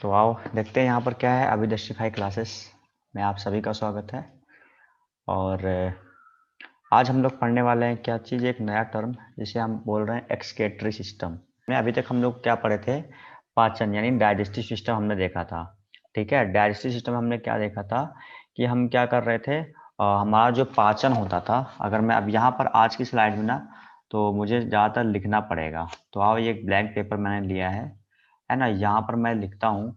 तो आओ देखते हैं यहाँ पर क्या है। अभी जस्टिफाई क्लासेस में आप सभी का स्वागत है। और आज हम लोग पढ़ने वाले हैं क्या चीज़, एक नया टर्म जिसे हम बोल रहे हैं एक्सक्रीटरी सिस्टम। में अभी तक हम लोग क्या पढ़े थे, पाचन यानी डाइजेस्टिव सिस्टम हमने देखा था। ठीक है, डाइजेस्टिव सिस्टम हमने क्या देखा था कि हम क्या कर रहे थे, हमारा जो पाचन होता था। अगर मैं अब यहाँ पर आज की स्लाइड में ना, तो मुझे ज़्यादातर लिखना पड़ेगा। तो आओ, ये एक ब्लैंक पेपर मैंने लिया है ना। यहाँ पर मैं लिखता हूँ।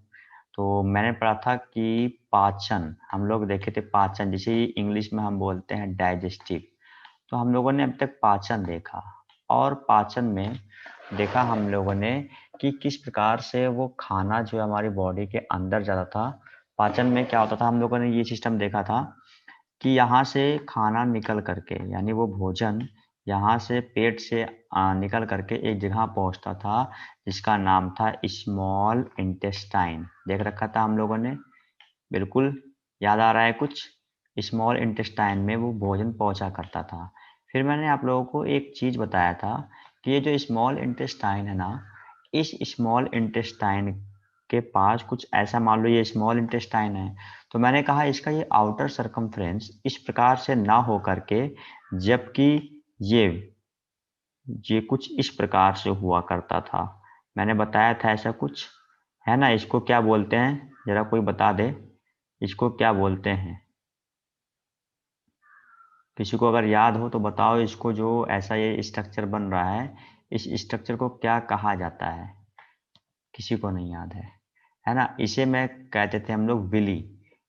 तो मैंने पढ़ा था कि पाचन, हम लोग देखे थे पाचन, जिसे इंग्लिश में हम बोलते हैं डाइजेस्टिव। तो हम लोगों ने अब तक पाचन देखा, और पाचन में देखा हम लोगों ने कि किस प्रकार से वो खाना जो है हमारी बॉडी के अंदर जाता था। पाचन में क्या होता था, हम लोगों ने ये सिस्टम देखा था कि यहाँ से खाना निकल करके, यानी वो भोजन यहाँ से पेट से निकल करके एक जगह पहुँचता था जिसका नाम था स्मॉल इंटेस्टाइन। देख रखा था हम लोगों ने, बिल्कुल याद आ रहा है कुछ। स्मॉल इंटेस्टाइन में वो भोजन पहुंचा करता था। फिर मैंने आप लोगों को एक चीज़ बताया था कि ये जो स्मॉल इंटेस्टाइन है ना, इस स्मॉल इंटेस्टाइन के पास कुछ ऐसा, मान लो ये स्मॉल इंटेस्टाइन है, तो मैंने कहा इसका ये आउटर सरकमफ्रेंस इस प्रकार से ना हो करके, जबकि ये ये कुछ इस प्रकार से हुआ करता था। मैंने बताया था ऐसा कुछ, है ना। इसको क्या बोलते हैं, जरा कोई बता दे, इसको क्या बोलते हैं। किसी को अगर याद हो तो बताओ, इसको जो ऐसा ये स्ट्रक्चर बन रहा है, इस स्ट्रक्चर को क्या कहा जाता है। किसी को नहीं याद है ना। इसे मैं कहते थे हम लोग विली,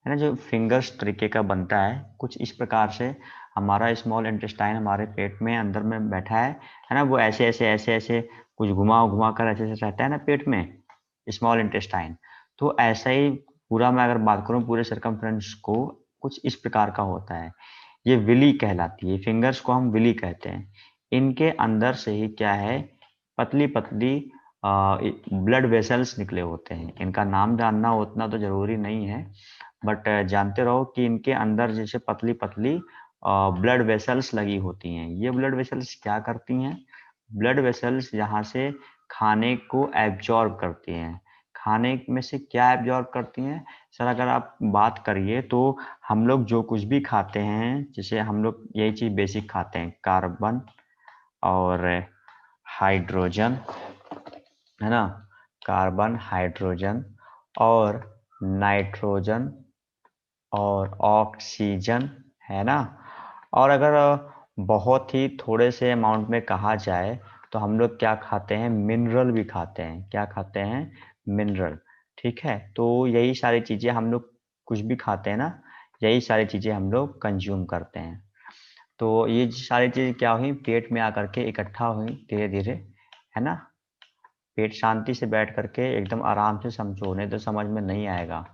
है ना, जो फिंगर्स तरीके का बनता है कुछ इस प्रकार से। हमारा स्मॉल इंटेस्टाइन हमारे पेट में अंदर में बैठा है ना। वो ऐसे ऐसे ऐसे ऐसे कुछ घुमा घुमा कर ऐसे ऐसे रहता है ना पेट में, स्मॉल इंटेस्टाइन। तो ऐसा ही पूरा मैं अगर बात करूँ पूरे सरकमफ्रेंस को, कुछ इस प्रकार का होता है। ये विली कहलाती है, फिंगर्स को हम विली कहते हैं। इनके अंदर से ही क्या है, पतली पतली ब्लड वेसल्स निकले होते हैं। इनका नाम जानना उतना तो जरूरी नहीं है, बट जानते रहो कि इनके अंदर जैसे पतली पतली ब्लड वेसल्स लगी होती हैं। ये ब्लड वेसल्स क्या करती हैं, ब्लड वेसल्स यहाँ से खाने को एब्जॉर्ब करती हैं। खाने में से क्या एब्जॉर्ब करती हैं सर, अगर आप बात करिए तो हम लोग जो कुछ भी खाते हैं, जैसे हम लोग यही चीज बेसिक खाते हैं, कार्बन और हाइड्रोजन, है ना। कार्बन, हाइड्रोजन और नाइट्रोजन और ऑक्सीजन, है ना। और अगर बहुत ही थोड़े से अमाउंट में कहा जाए तो हम लोग क्या खाते हैं, मिनरल भी खाते हैं। क्या खाते हैं, मिनरल। ठीक है, तो यही सारी चीजें हम लोग कुछ भी खाते हैं ना, यही सारी चीजें हम लोग कंज्यूम करते हैं। तो ये सारी चीजें क्या हुई, पेट में आकर के इकट्ठा हुई धीरे धीरे, है ना। पेट शांति से बैठ करके एकदम आराम से समझो, नहीं तो समझ में नहीं आएगा।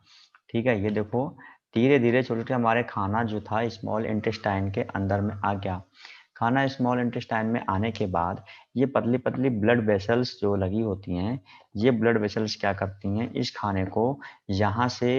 ठीक है, ये देखो धीरे धीरे छोटे छोटे हमारे खाना जो था स्मॉल इंटेस्टाइन के अंदर में आ गया। खाना स्मॉल इंटेस्टाइन में आने के बाद ये पतली पतली ब्लड वेसल्स जो लगी होती हैं, ये ब्लड वेसल्स क्या करती हैं, इस खाने को यहाँ से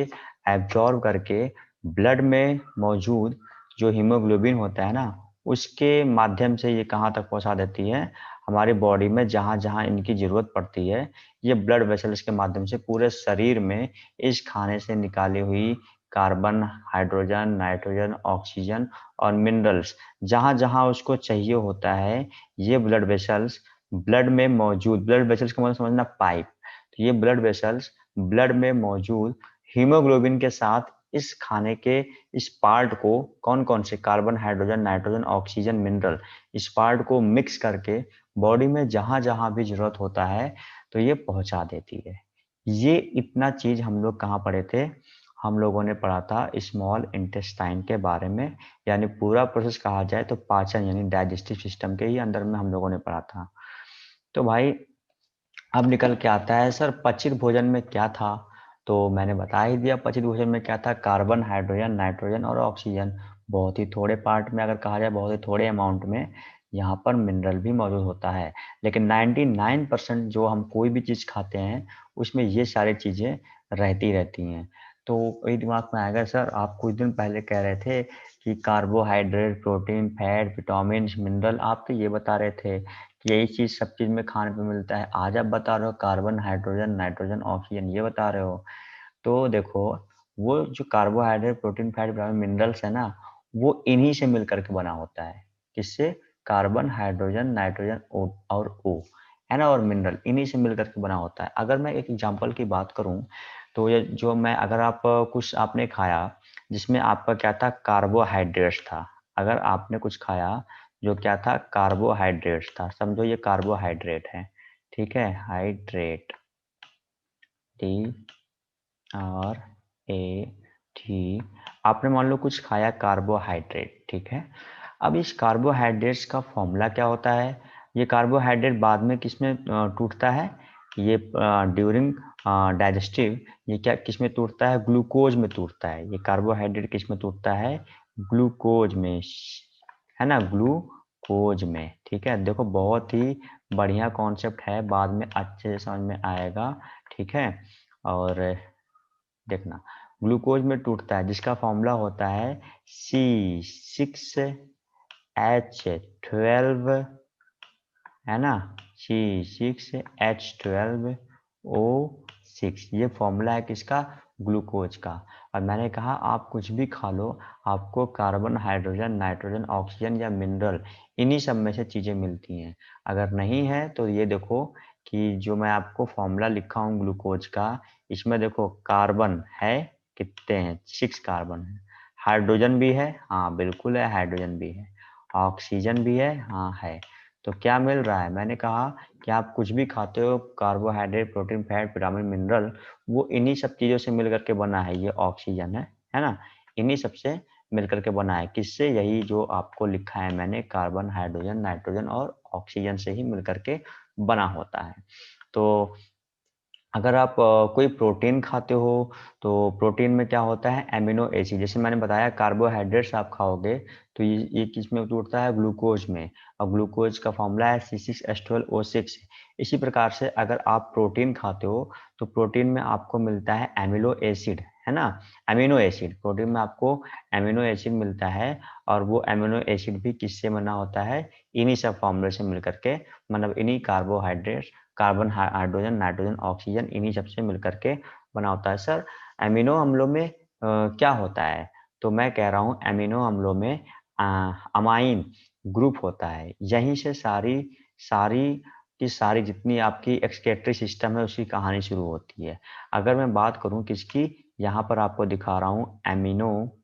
एब्जॉर्ब करके ब्लड में मौजूद जो हीमोग्लोबिन होता है ना, उसके माध्यम से ये कहाँ तक पहुँचा देती है, हमारी बॉडी में जहाँ जहाँ इनकी ज़रूरत पड़ती है, ये ब्लड वेसल्स के माध्यम से पूरे शरीर में इस खाने से निकाली हुई कार्बन, हाइड्रोजन, नाइट्रोजन, ऑक्सीजन और मिनरल्स जहाँ जहाँ उसको चाहिए होता है, ये ब्लड वेसल्स ब्लड में मौजूद, ब्लड वेसल्स का मतलब समझना पाइप, तो ये ब्लड वेसल्स ब्लड में मौजूद हीमोग्लोबिन के साथ इस खाने के इस पार्ट को, कौन कौन से, carbon, hydrogen, nitrogen, oxygen, mineral, इस पार्ट को मिक्स करके बॉडी में जहां जहां भी जरूरत होता है तो ये पहुंचा देती है। ये इतना चीज हम लोग कहाँ पढ़े थे, हम लोगों ने पढ़ा था स्मॉल इंटेस्टाइन के बारे में। यानी पूरा प्रोसेस कहा जाए तो पाचन यानी डाइजेस्टिव सिस्टम के ही अंदर में हम लोगों ने पढ़ा था। तो भाई अब निकल के आता है सर पचित भोजन में क्या था। तो मैंने बता ही दिया पचित भोजन में क्या था, कार्बन, हाइड्रोजन, नाइट्रोजन और ऑक्सीजन। बहुत ही थोड़े पार्ट में, अगर कहा जाए बहुत ही थोड़े अमाउंट में, यहाँ पर मिनरल भी मौजूद होता है। लेकिन 99% जो हम कोई भी चीज़ खाते हैं उसमें ये सारी चीज़ें रहती रहती हैं। तो वही दिमाग में आएगा, सर आप कुछ दिन पहले कह रहे थे कि carbohydrate, protein, fat, vitamin, mineral, आप तो ये बता रहे थे यही चीज सब चीज में खाने पे मिलता है। आज आप बता रहे हो कार्बन, हाइड्रोजन, नाइट्रोजन, ऑक्सीजन, ये बता रहे हो। तो देखो, वो जो carbohydrate, protein, fat, vitamin, minerals है ना, वो इन्हीं से मिलकर के बना होता है। किससे? कार्बन, हाइड्रोजन, नाइट्रोजन और ओ, है ना, और मिनरल इन्हीं से मिलकर के बना होता है। अगर मैं एक एग्जांपल की बात करूं, तो ये जो मैं, अगर आप कुछ आपने खाया जिसमें आपका क्या था, कार्बोहाइड्रेट्स था। अगर आपने कुछ खाया जो क्या था, कार्बोहाइड्रेट्स था, समझो ये कार्बोहाइड्रेट है, ठीक है, हाइड्रेट, टी और ए टी, आपने मान लो कुछ खाया कार्बोहाइड्रेट, ठीक है। अब इस कार्बोहाइड्रेट्स का फॉर्मूला क्या होता है? ये कार्बोहाइड्रेट बाद में किसमें टूटता है? ये ड्यूरिंग डाइजेस्टिव, ये क्या किसमें टूटता है? ग्लूकोज में टूटता है। ये कार्बोहाइड्रेट किसमें टूटता है? ग्लूकोज में, है ना, ग्लूकोज में, ठीक है। देखो बहुत ही बढ़िया कॉन्सेप्ट है, बाद में अच्छे से समझ में आएगा, ठीक है। और देखना, ग्लूकोज में टूटता है जिसका फॉर्मूला होता है C6H12, है ना, C6H12O6, ये फॉर्मूला है किसका? ग्लूकोज का। और मैंने कहा आप कुछ भी खा लो, आपको कार्बन, हाइड्रोजन, नाइट्रोजन, ऑक्सीजन या मिनरल इन्हीं सब में से चीजें मिलती हैं। अगर नहीं है तो ये देखो कि जो मैं आपको फॉर्मूला लिखा हूँ ग्लूकोज का, इसमें देखो कार्बन है, कितने हैं? 6 कार्बन है। हाइड्रोजन भी है, हाँ बिल्कुल है, हाइड्रोजन भी है। ऑक्सीजन भी है, हाँ है। तो क्या मिल रहा है? मैंने कहा कि आप कुछ भी खाते हो, carbohydrate, protein, fat, vitamin, mineral, वो इन्हीं सब चीजों से मिलकर के बना है। ये ऑक्सीजन है ना, इन्हीं सब से मिलकर के बना है। किससे? यही जो आपको लिखा है मैंने, कार्बन, हाइड्रोजन, नाइट्रोजन और ऑक्सीजन से ही मिलकर के बना होता है। तो अगर आप कोई प्रोटीन खाते हो, तो प्रोटीन में क्या होता है? Amino acid. जैसे मैंने बताया कार्बोहाइड्रेट्स आप खाओगे तो ये किस में टूटता है? ग्लूकोज में। और ग्लूकोज का फॉर्मूला है C6H12O6। इसी प्रकार से अगर आप प्रोटीन खाते हो तो प्रोटीन में आपको मिलता है एमिनो एसिड, है ना, एमिनो एसिड। प्रोटीन में आपको एमिनो एसिड मिलता है, और वो एमिनो एसिड भी किससे बना होता है? इन्हीं सब फॉर्मूले से मिलकर के, मतलब इन्हीं carbohydrate, carbon, hydrogen, nitrogen, oxygen, इन्हीं सबसे मिलकर के बना होता है। सर एमिनो अम्लों में क्या होता है? तो मैं कह रहा हूँ एमिनो अम्लों में अमाइन ग्रुप होता है। यहीं से सारी सारी की सारी जितनी आपकी एक्सक्रीटरी सिस्टम है उसकी कहानी शुरू होती है। अगर मैं बात करूं किसकी, यहाँ पर आपको दिखा रहा हूँ एमिनो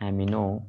एमिनो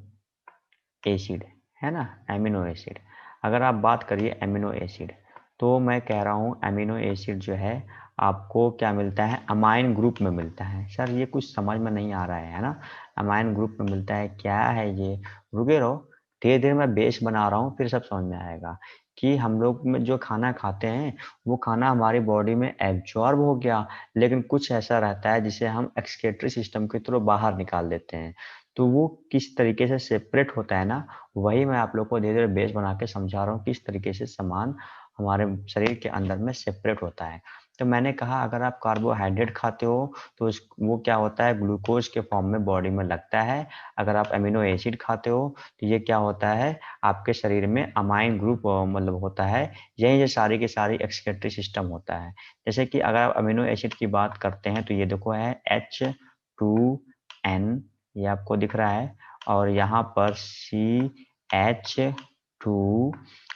एसिड, है ना, एमिनो एसिड। अगर आप बात करिए एमिनो एसिड, तो मैं कह रहा हूँ एमिनो एसिड जो है आपको क्या मिलता है? अमाइन ग्रुप में मिलता है। सर ये कुछ समझ में नहीं आ रहा है ना, अमाइन ग्रुप में मिलता है, क्या है ये? रुके रहो, धीरे धीरे मैं बेस बना रहा हूँ, फिर सब समझ में आएगा। कि हम लोग में जो खाना खाते हैं वो खाना हमारी बॉडी में एब्जॉर्ब हो गया, लेकिन कुछ ऐसा रहता है जिसे हम एक्सक्रीटरी सिस्टम के थ्रू बाहर निकाल देते हैं। तो वो किस तरीके से सेपरेट होता है ना, वही मैं आप लोग को धीरे धीरे बेस बना के समझा रहा हूँ, किस तरीके से सामान हमारे शरीर के अंदर में सेपरेट होता है। तो मैंने कहा अगर आप कार्बोहाइड्रेट खाते हो तो वो क्या होता है? ग्लूकोज के फॉर्म में बॉडी में लगता है। अगर आप अमीनो एसिड खाते हो तो ये क्या होता है? आपके शरीर में अमाइन ग्रुप मतलब होता है। यही ये सारी की सारी एक्सक्रीटरी सिस्टम होता है। जैसे कि अगर आप अमीनो एसिड की बात करते हैं तो ये देखो है H2N, ये आपको दिख रहा है, और यहाँ पर CH2,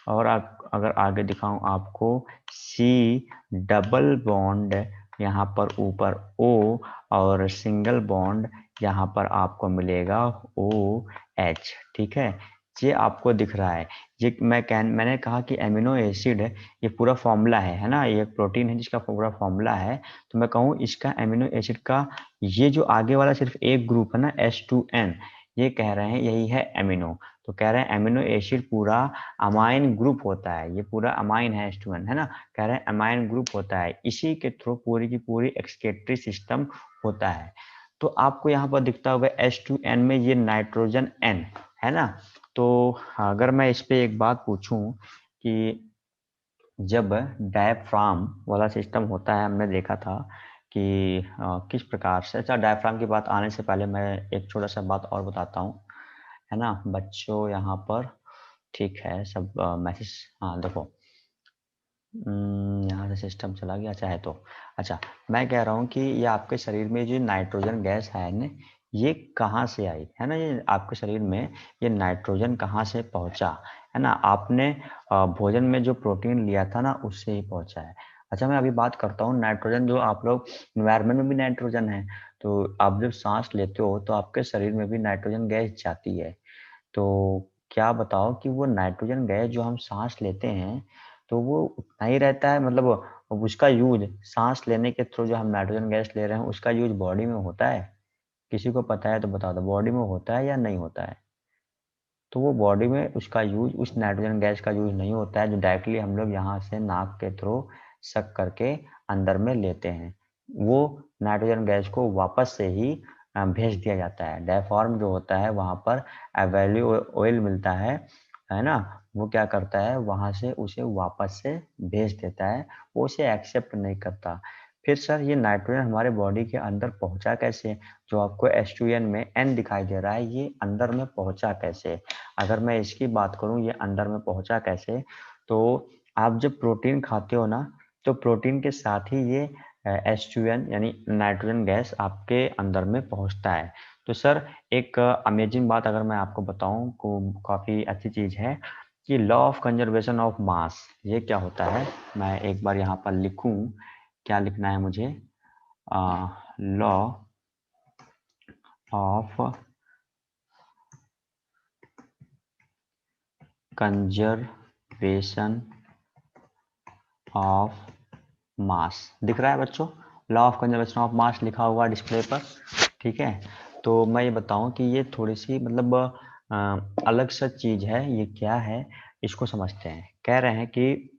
और आप अगर आगे दिखाऊं आपको C डबल बॉन्ड, यहाँ पर ऊपर O, और सिंगल बॉन्ड यहाँ पर आपको मिलेगा OH, ठीक है। ये आपको दिख रहा है। ये मैंने कहा कि एमिनो एसिड ये पूरा फॉर्मूला है ना, ये प्रोटीन है जिसका पूरा फॉर्मूला है। तो मैं कहूँ इसका एमिनो एसिड का ये जो आगे वाला सिर्फ एक ग्रुप है ना, H2N, ये कह रहे हैं यही है एमिनो। तो कह रहे हैं एमिनो एसिड पूरा अमाइन ग्रुप होता है, ये पूरा अमाइन है H2N, है ना, कह रहे हैं अमाइन ग्रुप होता है। इसी के थ्रू पूरी की पूरी एक्सक्रीटरी सिस्टम होता है। तो आपको यहाँ पर दिखता होगा H2N में ये नाइट्रोजन N, है ना। तो अगर मैं इस पे एक बात पूछूं कि जब डायफ्राम वाला सिस्टम होता है, हमने देखा था कि किस प्रकार से, अच्छा डायफ्राम की बात आने से पहले मैं एक छोटा सा बात और बताता हूँ, है ना बच्चों, यहाँ पर ठीक है सब मैसेज। हाँ देखो, यहाँ से सिस्टम चला गया, चाहे तो अच्छा, मैं कह रहा हूँ कि ये आपके शरीर में जो नाइट्रोजन गैस है ना, ये कहाँ से आई है ना, ये आपके शरीर में ये नाइट्रोजन कहाँ से पहुँचा है ना, आपने भोजन में जो प्रोटीन लिया था ना उससे ही पहुँचा है। अच्छा, मैं अभी बात करता हूँ नाइट्रोजन, जो आप लोग इन्वायरमेंट में भी नाइट्रोजन है, तो आप जब सांस लेते हो तो आपके शरीर में भी नाइट्रोजन गैस जाती है। तो क्या बताओ कि वो नाइट्रोजन गैस जो हम सांस लेते हैं, तो वो उतना ही रहता है, मतलब उसका यूज सांस लेने के थ्रू जो हम नाइट्रोजन गैस ले रहे हैं उसका यूज बॉडी में होता है? किसी को पता है तो बता दो, बॉडी में होता है या नहीं होता है? तो वो बॉडी में उसका यूज, उस नाइट्रोजन गैस का यूज नहीं होता है जो डायरेक्टली हम लोग यहाँ से नाक के थ्रू सक करके अंदर में लेते हैं। वो नाइट्रोजन गैस को वापस से ही भेज दिया जाता है। डायफ्राम जो होता है वहाँ पर वैल्यू ऑयल मिलता है ना, वो क्या करता है वहाँ से उसे वापस से भेज देता है, वो उसे एक्सेप्ट नहीं करता। फिर सर ये नाइट्रोजन हमारे बॉडी के अंदर पहुँचा कैसे? जो आपको H2N में N दिखाई दे रहा है, ये अंदर में पहुँचा कैसे? अगर मैं इसकी बात करूँ ये अंदर में पहुँचा कैसे, तो आप जब प्रोटीन खाते हो ना, तो प्रोटीन के साथ ही ये H2N यानी नाइट्रोजन गैस आपके अंदर में पहुँचता है। तो सर एक अमेजिंग बात अगर मैं आपको बताऊँ को काफ़ी अच्छी चीज़ है कि law of conservation of mass, ये क्या होता है? मैं एक बार यहाँ पर लिखूँ, क्या लिखना है मुझे? Law of conservation of mass, दिख रहा है बच्चों? Law of conservation of mass लिखा हुआ डिस्प्ले पर, ठीक है। तो मैं ये बताऊं कि ये थोड़ी सी मतलब अलग सा चीज है, ये क्या है इसको समझते हैं। कह रहे हैं कि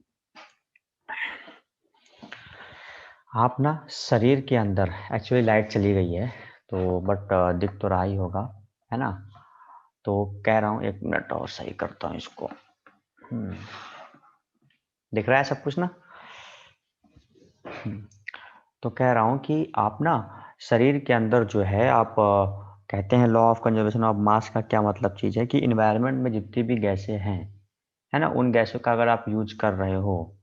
आप ना शरीर के अंदर, एक्चुअली लाइट चली गई है तो बट दिख तो रहा ही होगा, है ना। तो कह रहा हूँ, एक मिनट और सही करता हूँ इसको। दिख रहा है सब कुछ ना? तो कह रहा हूँ कि आप ना शरीर के अंदर जो है आप कहते हैं law of conservation of mass का क्या मतलब चीज़ है कि इन्वायरमेंट में जितनी भी गैसें हैं, है ना, उन गैसों का अगर आप यूज कर रहे हो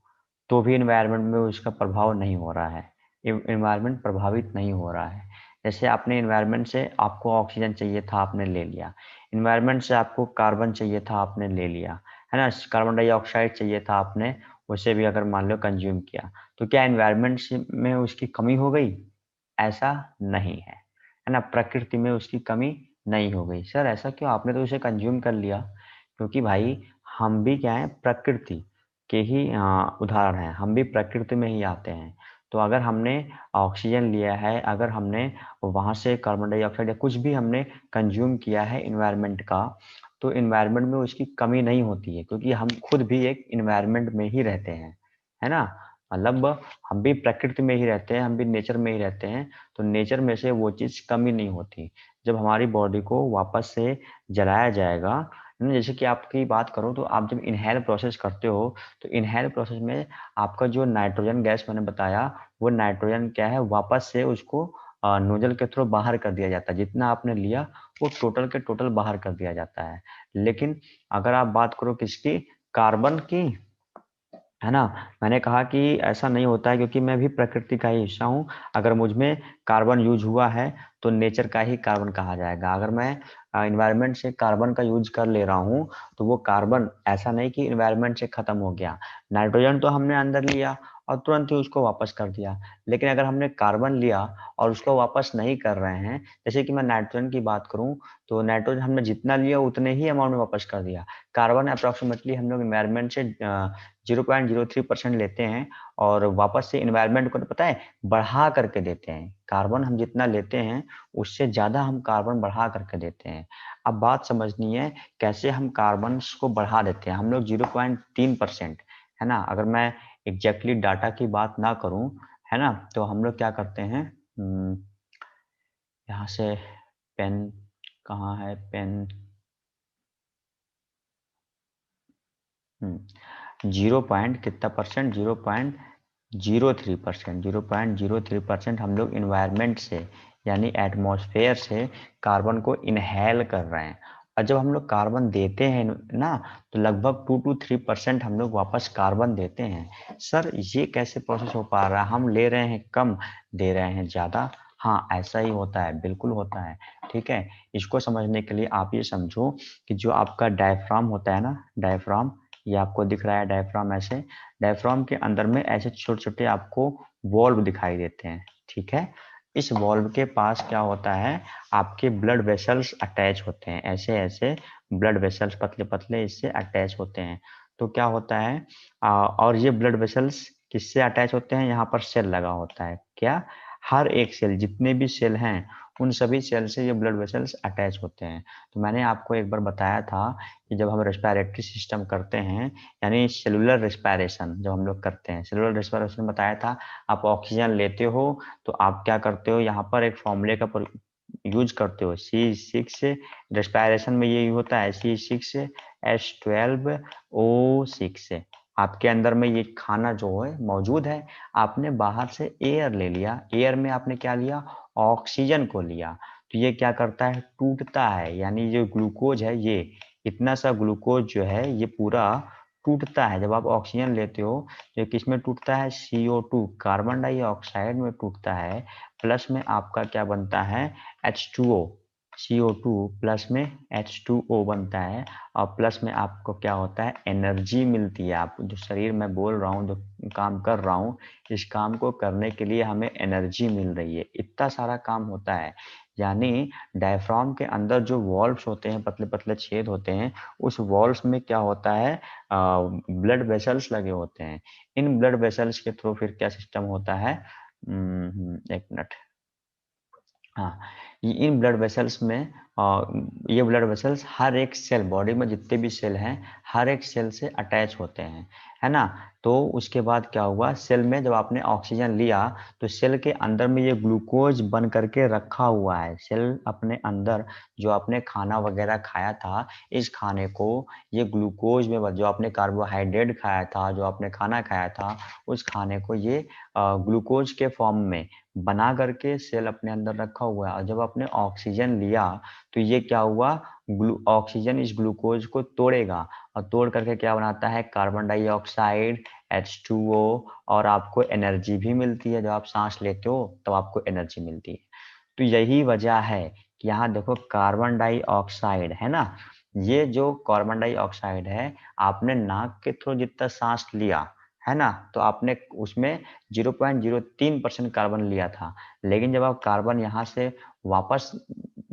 तो भी इन्वायरमेंट में उसका प्रभाव नहीं हो रहा है, इन्वायरमेंट प्रभावित नहीं हो रहा है। जैसे आपने इन्वायरमेंट से आपको ऑक्सीजन चाहिए था, आपने ले लिया। इन्वायरमेंट से आपको कार्बन चाहिए था, आपने ले लिया, है ना। कार्बन डाइऑक्साइड चाहिए था, आपने उसे भी अगर मान लो कंज्यूम किया, तो क्या इन्वायरमेंट में उसकी कमी हो गई? ऐसा नहीं है ना, प्रकृति में उसकी कमी नहीं हो गई। सर ऐसा क्यों? आपने तो उसे कंज्यूम कर लिया। क्योंकि भाई हम भी क्या है, प्रकृति के ही उदाहरण हैं, हम भी प्रकृति में ही आते हैं। तो अगर हमने ऑक्सीजन लिया है, अगर हमने वहाँ से कार्बन डाइऑक्साइड या कुछ भी हमने कंज्यूम किया है इन्वायरमेंट का, तो इन्वायरमेंट में उसकी कमी नहीं होती है, क्योंकि हम खुद भी एक इन्वायरमेंट में ही रहते हैं, है ना। मतलब हम भी प्रकृति में ही रहते हैं, हम भी नेचर में ही रहते हैं, तो नेचर में से वो चीज़ कमी नहीं होती। जब हमारी बॉडी को वापस से जलाया जाएगा, जैसे कि आपकी बात करूँ तो आप जब इनहेल प्रोसेस करते हो, तो इनहेल प्रोसेस में आपका जो नाइट्रोजन गैस मैंने बताया, वो नाइट्रोजन क्या है, वापस से उसको नोजल के थ्रू बाहर कर दिया जाता है। जितना आपने लिया वो टोटल के टोटल बाहर कर दिया जाता है। लेकिन अगर आप बात करो किसकी, कार्बन की, है ना, मैंने कहा कि ऐसा नहीं होता है, क्योंकि मैं भी प्रकृति का ही हिस्सा हूँ। अगर मुझ में कार्बन यूज हुआ है तो नेचर का ही कार्बन कहा जाएगा। अगर मैं इन्वायरमेंट से कार्बन का यूज कर ले रहा हूँ, तो वो कार्बन ऐसा नहीं कि इन्वायरमेंट से खत्म हो गया। नाइट्रोजन तो हमने अंदर लिया और तुरंत ही उसको वापस कर दिया। लेकिन अगर हमने कार्बन लिया और उसको वापस नहीं कर रहे हैं, जैसे कि मैं नाइट्रोजन की बात करूँ, तो नाइट्रोजन हमने जितना लिया उतने ही अमाउंट में वापस कर दिया। कार्बन अप्रोक्सीमेटली हम लोग इन्वायरमेंट से 0.03% लेते हैं और वापस से इन्वायरमेंट को तो पता है बढ़ा करके देते हैं। कार्बन हम जितना लेते हैं उससे ज़्यादा हम कार्बन बढ़ा करके देते हैं। अब बात समझनी है कैसे हम कार्बन को बढ़ा देते हैं। हम लोग 0.3%, है ना, अगर मैं एग्जैक्टली डाटा की बात ना करूं, है ना, तो हम लोग क्या करते हैं, यहाँ से पेन कहाँ है, पेन, 0 कितना परसेंट, 0.03%, 0.03% हम लोग इन्वायरमेंट से यानी एटमॉस्फेयर से कार्बन को इनहेल कर रहे हैं। और जब हम लोग कार्बन देते हैं ना, तो लगभग 2 to 3% हम लोग वापस कार्बन देते हैं। सर ये कैसे प्रोसेस हो पा रहा है, हम ले रहे हैं कम, दे रहे हैं ज़्यादा? हाँ, ऐसा ही होता है, बिल्कुल होता है। ठीक है, इसको समझने के लिए आप ये समझो कि जो आपका डायफ्राम होता है ना, डायफ्राम, ये आपको दिख रहा है डायफ्राम ऐसे, डायफ्राम के अंदर में ऐसे छोटे-छोटे आपको वॉल्व दिखाई देते हैं। ठीक है, इस वॉल्व के पास क्या होता है, आपके ब्लड वेसल्स अटैच होते हैं, ऐसे ऐसे ब्लड वेसल्स पतले पतले इससे अटैच होते हैं। तो क्या होता है, और ये ब्लड वेसल्स किससे अटैच होते हैं, यहाँ पर सेल लगा होता है। क्या, हर एक सेल, जितने भी सेल हैं उन सभी सेल से ये ब्लड वेसल्स अटैच होते हैं। तो मैंने आपको एक बार बताया था कि जब हम रेस्पिरेटरी सिस्टम करते हैं, यानी सेलुलर रेस्पिरेशन जब हम लोग करते हैं, सेलुलर रेस्पिरेशन बताया था, आप ऑक्सीजन लेते हो तो आप क्या करते हो, यहाँ पर एक फॉर्मूले का यूज करते हो, C6, रेस्पिरेशन में ये होता है C6H12O6। आपके अंदर में ये खाना जो है मौजूद है, आपने बाहर से एयर ले लिया, एयर में आपने क्या लिया, ऑक्सीजन को लिया, तो ये क्या करता है, टूटता है, यानी जो ग्लूकोज है, ये इतना सा ग्लूकोज जो है ये पूरा टूटता है। जब आप ऑक्सीजन लेते हो तो ये किस में टूटता है, CO2, कार्बन डाइऑक्साइड में टूटता है। प्लस में आपका क्या बनता है, H2O, CO2 प्लस में H2O बनता है, और प्लस में आपको क्या होता है, एनर्जी मिलती है। आप जो शरीर में बोल रहा हूँ, जो काम कर रहा हूँ, इस काम को करने के लिए हमें एनर्जी मिल रही है, इतना सारा काम होता है। यानी डायफ्राम के अंदर जो वॉल्व्स होते हैं, पतले पतले छेद होते हैं, उस वॉल्व्स में क्या होता है, ब्लड वेसल्स लगे होते हैं। इन ब्लड वेसल्स के थ्रू फिर क्या सिस्टम होता है, एक मिनट, हाँ, ये इन ब्लड वेसल्स में, ये ब्लड वेसल्स हर एक सेल, बॉडी में जितने भी सेल हैं, हर एक सेल से अटैच होते हैं, है ना। तो उसके बाद क्या हुआ, सेल में जब आपने ऑक्सीजन लिया तो सेल के अंदर में ये ग्लूकोज बन करके रखा हुआ है। सेल अपने अंदर जो आपने खाना वगैरह खाया था, इस खाने को ये ग्लूकोज में जो आपने कार्बोहाइड्रेट खाया था, जो आपने खाना खाया था, उस खाने को ये ग्लूकोज के फॉर्म में बना करके सेल अपने अंदर रखा हुआ है। और जब आपने ऑक्सीजन लिया तो ये क्या हुआ, ऑक्सीजन इस ग्लूकोज को तोड़ेगा, और तोड़ करके क्या बनाता है, कार्बन डाइऑक्साइड, H2O, और आपको एनर्जी भी मिलती है। जब आप सांस लेते हो तब आपको एनर्जी मिलती है। तो यही वजह है कि यहाँ देखो कार्बन डाइऑक्साइड है ना, ये जो कार्बन डाइऑक्साइड है, आपने नाक के थ्रू जितना सांस लिया है ना, तो आपने उसमें 0.03% कार्बन लिया था। लेकिन जब आप कार्बन यहाँ से वापस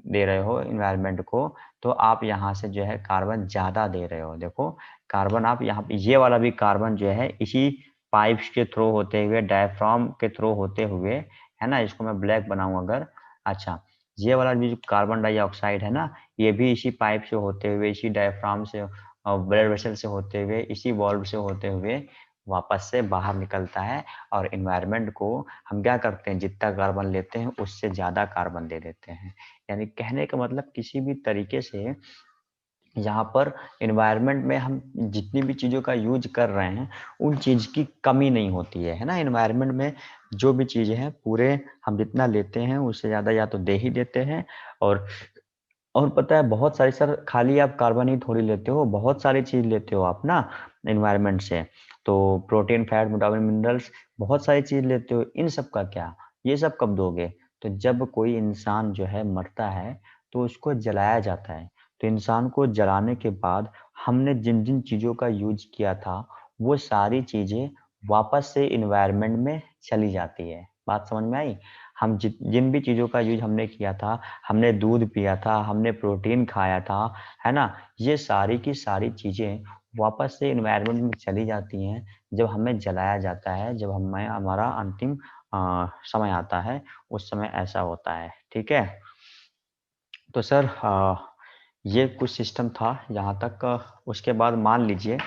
दे रहे हो इन्वायरमेंट को, तो आप यहाँ से जो है कार्बन ज़्यादा दे रहे हो। देखो, कार्बन आप यहाँ पे, ये वाला भी कार्बन जो है इसी पाइप्स के थ्रू होते हुए, डायफ्राम के थ्रू होते हुए, है ना, इसको मैं ब्लैक बनाऊं अगर, अच्छा, ये वाला भी जो कार्बन डाइऑक्साइड है ना, ये भी इसी पाइप से होते हुए, इसी डायफ्राम से और ब्लड वेसल से होते हुए, इसी वाल्व से होते हुए वापस से बाहर निकलता है। और इन्वायरमेंट को हम क्या करते हैं, जितना कार्बन लेते हैं उससे ज़्यादा कार्बन दे देते हैं। यानी कहने का मतलब, किसी भी तरीके से यहाँ पर इन्वायरमेंट में हम जितनी भी चीज़ों का यूज कर रहे हैं, उन चीज़ की कमी नहीं होती है ना। इन्वायरमेंट में जो भी चीज़ें हैं, पूरे हम जितना लेते हैं उससे ज़्यादा या तो दे ही देते हैं। और पता है, बहुत सारी, सर खाली आप कार्बन ही थोड़ी लेते हो, बहुत सारी चीज लेते हो आप ना एनवायरनमेंट से। तो प्रोटीन, फैट, विटामिन, मिनरल्स, बहुत सारी चीज लेते हो, इन सब का क्या, ये सब कब दोगे, तो जब कोई इंसान जो है मरता है तो उसको जलाया जाता है। तो इंसान को जलाने के बाद हमने जिन जिन चीजों का यूज किया था, वो सारी चीजें वापस से इन्वायरमेंट में चली जाती है। बात समझ में आई। हम जिन भी चीजों का यूज हमने किया था, हमने दूध पिया था, हमने प्रोटीन खाया था, है ना, ये सारी की सारी चीज़ें वापस से एनवायरनमेंट में चली जाती हैं जब हमें जलाया जाता है, जब हमें हमारा अंतिम समय आता है, उस समय ऐसा होता है। ठीक है, तो सर ये कुछ सिस्टम था यहाँ तक। उसके बाद मान लीजिए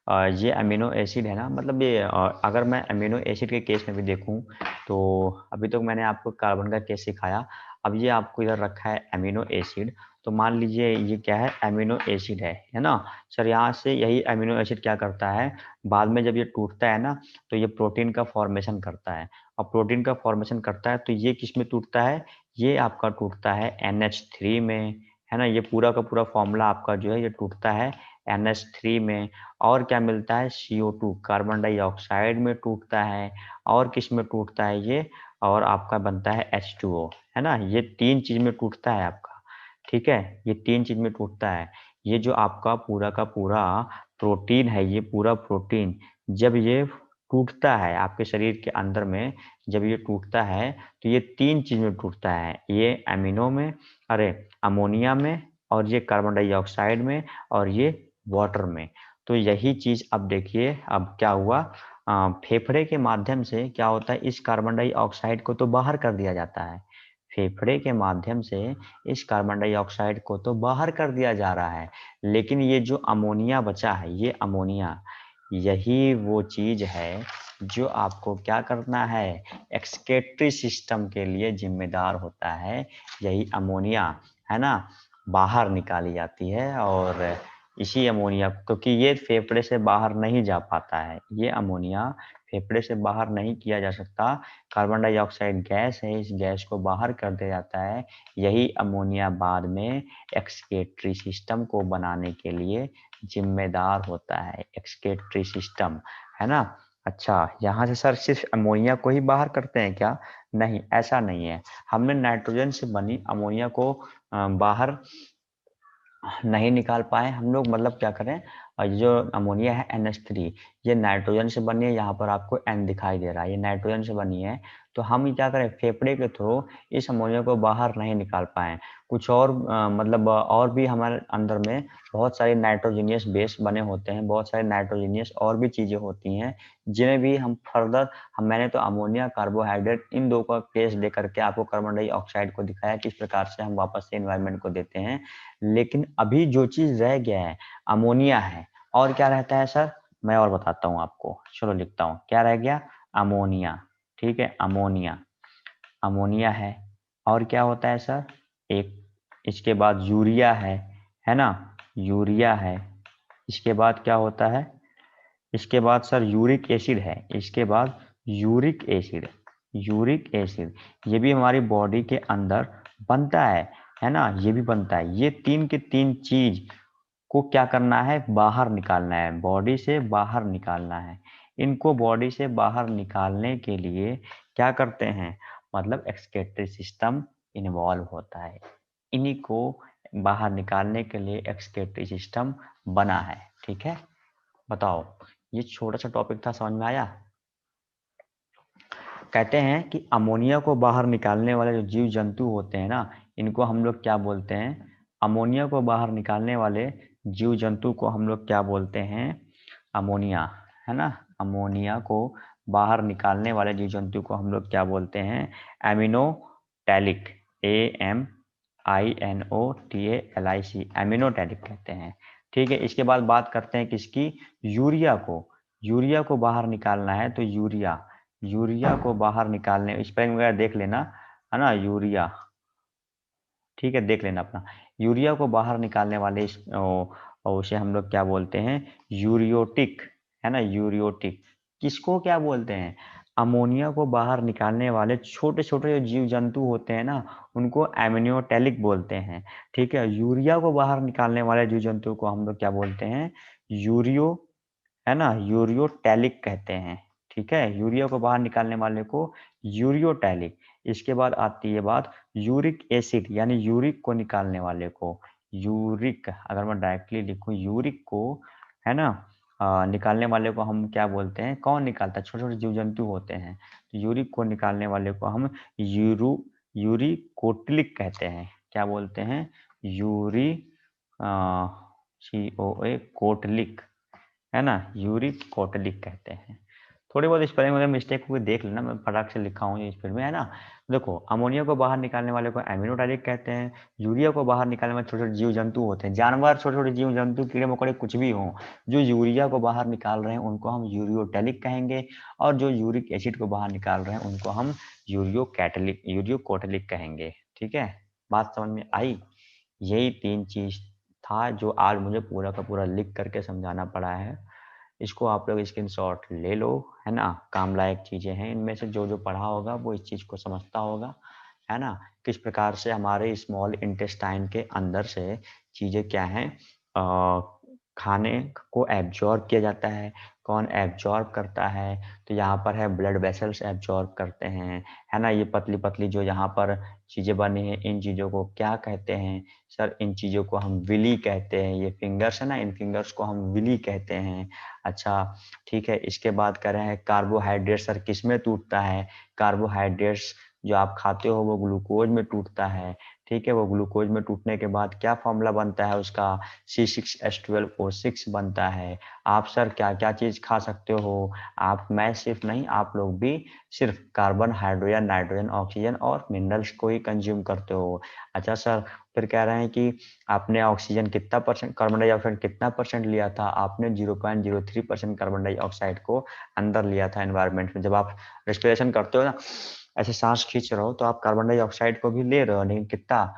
ये अमीनो एसिड है ना, मतलब ये अगर मैं अमीनो एसिड के केस में भी देखूं, तो अभी तो मैंने आपको कार्बन का केस सिखाया, अब ये आपको इधर रखा है अमीनो एसिड। तो मान लीजिए ये क्या है, अमीनो एसिड है ना। सर यहाँ से यही अमीनो एसिड क्या करता है, बाद में जब ये टूटता है ना, तो ये प्रोटीन का फॉर्मेशन करता है। और प्रोटीन का फॉर्मेशन करता है तो ये किस में टूटता है, ये आपका टूटता है NH3 में, है ना। ये पूरा का पूरा फॉर्मूला आपका जो है ये टूटता है NH3 में। और क्या मिलता है, CO2 कार्बन डाइऑक्साइड में टूटता है। और किस में टूटता है ये, और आपका बनता है H2O, है ना। ये 3 चीज में टूटता है आपका, ठीक है। ये 3 चीज में टूटता है। ये जो आपका पूरा का पूरा प्रोटीन है, ये पूरा प्रोटीन जब ये टूटता है आपके शरीर के अंदर में, जब ये टूटता है तो ये 3 चीज में टूटता है। ये अमीनो में, अरे अमोनिया में, और ये कार्बन डाइऑक्साइड में, और ये वाटर में। तो यही चीज अब देखिए अब क्या हुआ, फेफड़े के माध्यम से क्या होता है, इस कार्बन डाइऑक्साइड को तो बाहर कर दिया जाता है। फेफड़े के माध्यम से इस कार्बन डाइऑक्साइड को तो बाहर कर दिया जा रहा है, लेकिन ये जो अमोनिया बचा है, ये अमोनिया, यही वो चीज है जो आपको क्या करना है, एक्सक्रीटरी सिस्टम के लिए जिम्मेदार होता है। यही अमोनिया, है ना, बाहर निकाली जाती है। और इसी अमोनिया, क्योंकि ये फेफड़े से बाहर नहीं जा पाता है, ये अमोनिया फेफड़े से बाहर नहीं किया जा सकता। कार्बन डाइऑक्साइड गैस है, इस गैस को बाहर कर दिया जाता है। यही अमोनिया बाद में एक्सक्रीटरी सिस्टम को बनाने के लिए जिम्मेदार होता है, एक्सक्रीटरी सिस्टम, है ना। अच्छा, यहाँ से सर सिर्फ अमोनिया को ही बाहर करते हैं क्या? नहीं, ऐसा नहीं है। हमने नाइट्रोजन से बनी अमोनिया को बाहर नहीं निकाल पाए हम लोग, मतलब क्या करें, और ये जो अमोनिया है NH3, ये नाइट्रोजन से बनी है, यहाँ पर आपको N दिखाई दे रहा है, ये नाइट्रोजन से बनी है। तो हम क्या करें, फेफड़े के थ्रू इस अमोनिया को बाहर नहीं निकाल पाए। कुछ और मतलब और भी हमारे अंदर में बहुत सारे नाइट्रोजीनियस बेस बने होते हैं, बहुत सारे नाइट्रोजीनियस और भी चीज़ें होती हैं जिन्हें भी हम फर्दर, मैंने तो अमोनिया कार्बोहाइड्रेट इन दो का केस दे करके आपको कार्बन डाइऑक्साइड को दिखाया किस प्रकार से हम वापस से इन्वायरमेंट को देते हैं। लेकिन अभी जो चीज रह गया है अमोनिया है। और क्या रहता है सर, मैं और बताता हूँ आपको, चलो लिखता हूँ, क्या रह गया, अमोनिया, ठीक है, अमोनिया, अमोनिया है। और क्या होता है सर, एक, इसके बाद यूरिया है ना, यूरिया है। इसके बाद क्या होता है, इसके बाद सर यूरिक एसिड है, इसके बाद यूरिक एसिड, यूरिक एसिड ये भी हमारी बॉडी के अंदर बनता है ना, ये भी बनता है। ये 3 के 3 चीज को क्या करना है, बाहर निकालना है, बॉडी से बाहर निकालना है। इनको बॉडी से बाहर निकालने के लिए क्या करते हैं, मतलब एक्सक्रीटरी सिस्टम इन्वॉल्व होता है। इन्हीं को बाहर निकालने के लिए एक्सक्रीटरी सिस्टम बना है, ठीक है। बताओ, ये छोटा सा टॉपिक था, समझ में आया? कहते हैं कि अमोनिया को बाहर निकालने वाले जो जीव जंतु होते हैं ना, इनको हम लोग क्या बोलते हैं, अमोनिया को बाहर निकालने वाले जीव जंतु को हम लोग क्या बोलते हैं, अमोनिया, है ना। अमोनिया को बाहर निकालने वाले जीव जंतु को हम लोग क्या बोलते हैं, एमिनोटैलिक, AMINOTALIC, एमिनोटैलिक कहते हैं, ठीक है। इसके बाद बात करते हैं किसकी, यूरिया को। यूरिया को बाहर निकालना है तो यूरिया, यूरिया को बाहर निकालने, स्पेलिंग वगैरह देख लेना, है ना, यूरिया, ठीक है, देख लेना अपना। यूरिया को बाहर निकालने वाले उसे हम लोग क्या बोलते हैं, यूरियोटिक, है ना, यूरियोटिक। किसको क्या बोलते हैं, अमोनिया को बाहर निकालने वाले छोटे छोटे जो जीव जंतु होते हैं ना, उनको एमिनोटैलिक बोलते हैं, ठीक है। यूरिया को बाहर निकालने वाले जीव जंतु को हम लोग क्या बोलते हैं, यूरियो, है ना, यूरियोटैलिक कहते हैं, ठीक है। यूरिया को बाहर निकालने वाले को यूरियोटैलिक। इसके बाद आती है बात यूरिक एसिड, यानी यूरिक को निकालने वाले को, यूरिक, अगर मैं डायरेक्टली लिखूं यूरिक को, है ना, निकालने वाले को हम क्या बोलते हैं, कौन निकालता है, छोटे छोटे जीव जंतु होते हैं, तो यूरिक को निकालने वाले को हम यूरिकोटिलिक कहते हैं, क्या बोलते हैं, यूरी COA कोटलिक, है ना, यूरिक कोटलिक कहते हैं। थोड़ी बहुत स्पेलिंग वगैरह मिस्टेक हुई देख लेना, मैं फटाक से लिखा हूँ ये स्पीड में, है ना। देखो, अमोनिया को बाहर निकालने वाले को एमिनोटैलिक कहते हैं। यूरिया को बाहर निकालने वाले छोटे छोटे जीव जंतु होते हैं, जानवर, छोटे छोटे जीव जंतु, कीड़े मकोड़े, कुछ भी हों, जो यूरिया को बाहर निकाल रहे हैं उनको हम यूरियोटैलिक कहेंगे। और जो यूरिक एसिड को बाहर निकाल रहे हैं उनको हम यूरियोकोटलिक कहेंगे, ठीक है। बात समझ में आई? यही 3 चीज था जो आज मुझे पूरा का पूरा लिख करके समझाना पड़ा है। इसको आप लोग स्क्रीनशॉट ले लो, है ना, काम लायक चीजें हैं, इनमें से जो जो पढ़ा होगा वो इस चीज को समझता होगा। है ना, किस प्रकार से हमारे स्मॉल इंटेस्टाइन के अंदर से चीज़ें क्या हैं, खाने को एब्जॉर्ब किया जाता है, कौन एब्जॉर्ब करता है, तो यहाँ पर है ब्लड वेसल्स एब्जॉर्ब करते हैं, है ना, ये पतली-पतली जो यहाँ पर चीज़ें बनी हैं, इन चीज़ों को क्या कहते हैं? सर इन चीज़ों को हम विली कहते हैं, ये फिंगर्स है ना, इन फिंगर्स को हम विली कहते हैं। अच्छा, ठीक है, इसके बाद कह रहे हैं कार्बोहाइड्रेट सर किसमें टूटता है? कार्बोहाइड्रेट्स जो आप खाते हो वो ग्लूकोज में टूटता है, ठीक है, वो ग्लूकोज में टूटने के बाद क्या फॉर्मूला बनता है उसका, C6H12O6 बनता है। आप सर क्या-क्या चीज़ खा सकते हो? आप, मैं सिर्फ नहीं, आप लोग भी सिर्फ कार्बन, हाइड्रोजन, नाइट्रोजन, ऑक्सीजन और मिनरल्स को ही कंज्यूम करते हो। अच्छा सर, फिर कह रहे हैं कि आपने ऑक्सीजन कितना परसेंट, कार्बन डाइऑक्साइड कितना परसेंट लिया था? आपने 0.03% कार्बन डाइऑक्साइड को अंदर लिया था एनवायरनमेंट में। जब आप रेस्पिरेशन करते हो ना, ऐसे सांस खींच रहे हो तो आप कार्बन डाइऑक्साइड को भी ले रहे हो, लेकिन कितना,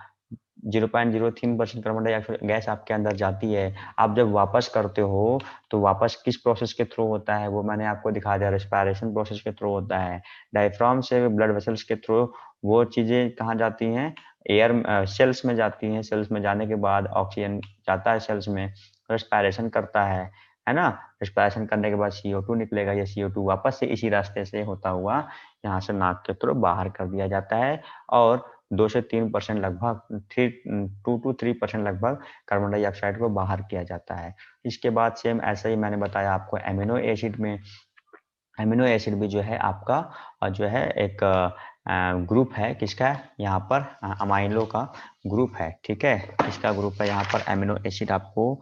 0.03% कार्बन डाइऑक्साइड गैस आपके अंदर जाती है। आप जब वापस करते हो तो वापस किस प्रोसेस के थ्रू होता है, वो मैंने आपको दिखा दिया, रेस्पिरेशन प्रोसेस के थ्रू होता है। डायफ्राम से ब्लड वेसल्स के थ्रू वो चीज़ें कहाँ जाती हैं, एयर सेल्स में जाती हैं। सेल्स में जाने के बाद ऑक्सीजन जाता है सेल्स में, रेस्पिरेशन करता है ना? रेस्पिरेशन करने के बाद CO2 निकलेगा, ये CO2 वापस से इसी रास्ते से होता हुआ यहाँ से नाक के थ्रू बाहर कर दिया जाता है और 2 से 3% लगभग 2 टू 3% लगभग कार्बन डाइऑक्साइड को बाहर किया जाता है। इसके बाद सेम ऐसा ही मैंने बताया आपको एमिनो एसिड में, एमिनो एसिड भी जो है आपका जो है एक ग्रुप है किसका, यहाँ पर अमाइनो का ग्रुप है, ठीक है, इसका ग्रुप है यहाँ पर एमिनो एसिड। आपको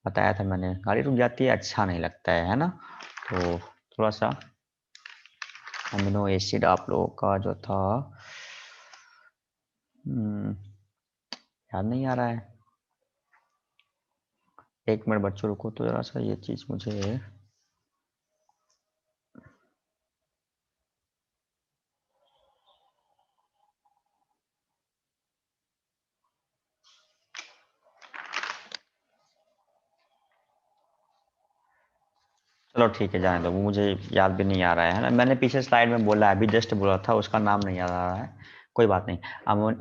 बताया था मैंने, गाड़ी रुक जाती है अच्छा नहीं लगता है ना, तो थोड़ा सा अमीनो एसिड आप लोगों का जो था याद नहीं आ रहा है, एक मिनट बच्चों रुको तो जरा सा, ये चीज मुझे चलो ठीक है जाने दो, वो मुझे याद भी नहीं आ रहा है ना, मैंने पीछे स्लाइड में बोला है, अभी जस्ट बोला था, उसका नाम नहीं याद आ रहा है, कोई बात नहीं।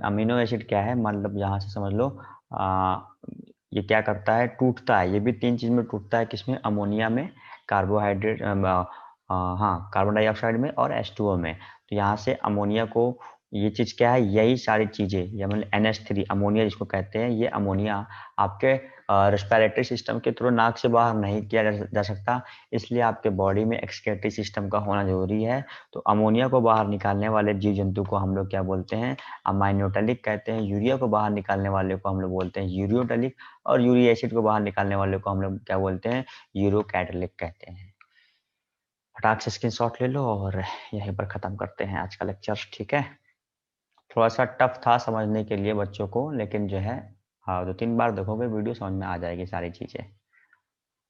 अमीनो एसिड क्या है, मतलब यहाँ से समझ लो, आ, ये क्या करता है, टूटता है, ये भी तीन चीज में टूटता है, किसमें, अमोनिया में, कार्बोहाइड्रेट, हाँ कार्बन डाइऑक्साइड में और H2O में। तो यहाँ से अमोनिया को, ये चीज क्या है, यही सारी चीजें, ये मतलब NH3 अमोनिया जिसको कहते हैं, ये अमोनिया आपके रेस्पिरेटरी सिस्टम के थ्रू नाक से बाहर नहीं किया जा सकता, इसलिए आपके बॉडी में एक्सक्रीटरी सिस्टम का होना जरूरी है। तो अमोनिया को बाहर निकालने वाले जीव जंतु को हम लोग क्या बोलते हैं, अमाइनोटलिक कहते हैं। यूरिया को बाहर निकालने वाले को हम लोग बोलते हैं यूरियोटलिक, और यूरिक एसिड को बाहर निकालने वाले को हम लोग क्या बोलते हैं, यूरोकैटलिक कहते हैं। फटाक से स्क्रीनशॉट ले लो और यहीं पर खत्म करते हैं आज का लेक्चर, ठीक है। थोड़ा सा टफ था समझने के लिए बच्चों को, लेकिन जो है हाँ 2-3 बार देखोगे वीडियो समझ में आ जाएगी सारी चीजें।